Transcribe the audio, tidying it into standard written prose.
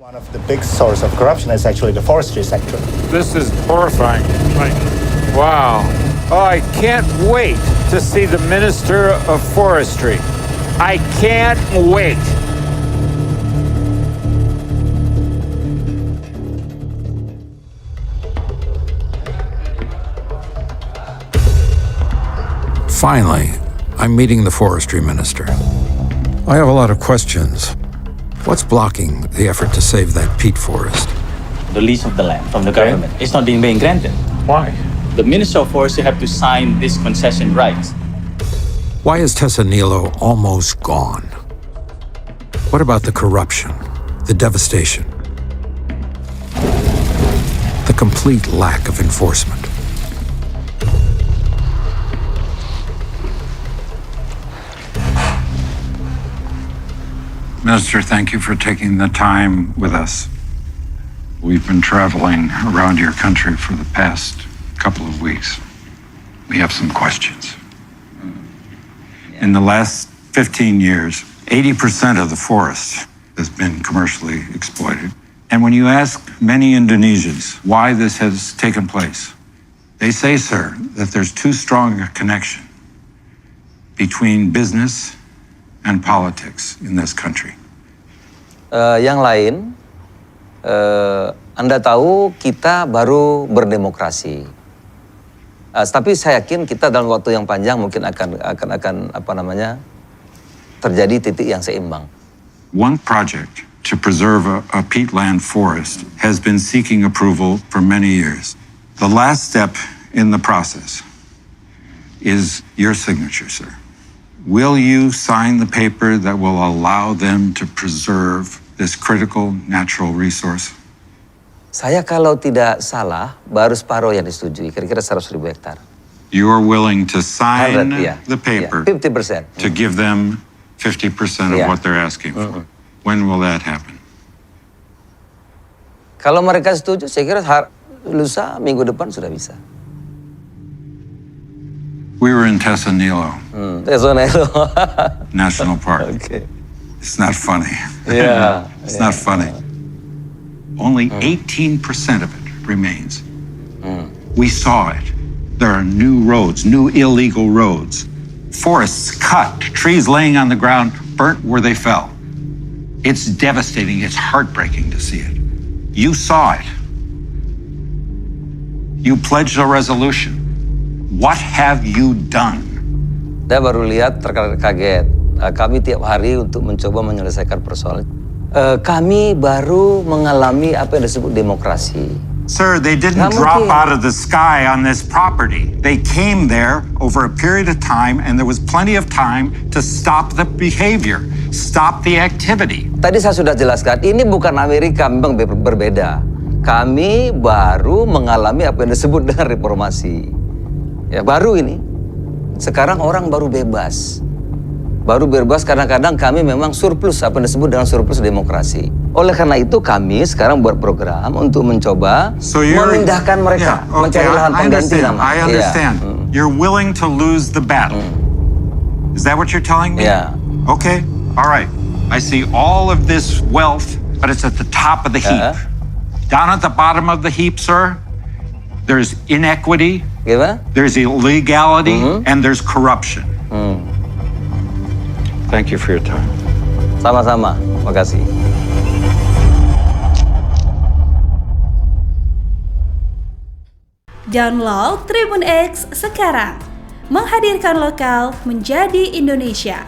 One of the big source of corruption is actually the forestry sector. This is horrifying. Wow. Oh, I can't wait to see the Minister of Forestry. I can't wait. Finally, I'm meeting the forestry minister. I have a lot of questions. What's blocking the effort to save that peat forest? The lease of the land from the government is not being granted. Why? The Minister of Forestry have to sign this concession rights. Why is Tessanilo almost gone? What about the corruption, the devastation, the complete lack of enforcement? Minister, thank you for taking the time with us. We've been traveling around your country for the past couple of weeks. We have some questions. In the last 15 years, 80% of the forest has been commercially exploited. And when you ask many Indonesians why this has taken place, they say, sir, that there's too strong a connection between business and politics in this country. Yang lain, Anda tahu kita baru berdemokrasi. Tapi saya yakin kita dalam waktu yang panjang mungkin akan terjadi titik yang seimbang. One project to preserve a peatland forest has been seeking approval for many years. The last step in the process is your signature, sir. Will you sign the paper that will allow them to preserve this critical natural resource? Saya kalau tidak salah, baru separuh yang disetujui, kira-kira 100.000 hektar. You are willing to sign 100, the paper 50%. to give them 50% of what they're asking for. When will that happen? Kalau mereka setuju, saya kira lusa minggu depan sudah bisa. We were in Tessanilo National Park. Okay. It's not funny. Yeah. It's not funny. Only 18% of it remains. We saw it. There are new roads, new illegal roads. Forests cut, trees laying on the ground, burnt where they fell. It's devastating. It's heartbreaking to see it. You saw it. You pledged a resolution. What have you done? Saya baru lihat terkaget. Kami tiap hari untuk mencoba menyelesaikan persoalan. Kami baru mengalami apa yang disebut demokrasi. Sir, they didn't drop out of the sky on this property. They came there over a period of time, and there was plenty of time to stop the behavior, stop the activity. Tadi saya sudah jelaskan, ini bukan Amerika, memang berbeda. Kami baru mengalami apa yang disebut dengan reformasi. Ya, baru ini. Sekarang orang baru bebas. Baru bebas kadang-kadang kami memang surplus, apa yang disebut dengan surplus demokrasi. Oleh karena itu kami sekarang buat program untuk mencoba memindahkan mereka, mencari lahan pengganti nama. I understand. You're willing to lose the battle. Is that what you're telling me? Yeah. Okay, all right. I see all of this wealth, but it's at the top of the heap. Down at the bottom of the heap, sir, there's inequity, there's illegality, and there's corruption. Thank you for your time. Sama-sama, makasih. Download Tribun X sekarang, menghadirkan lokal menjadi Indonesia.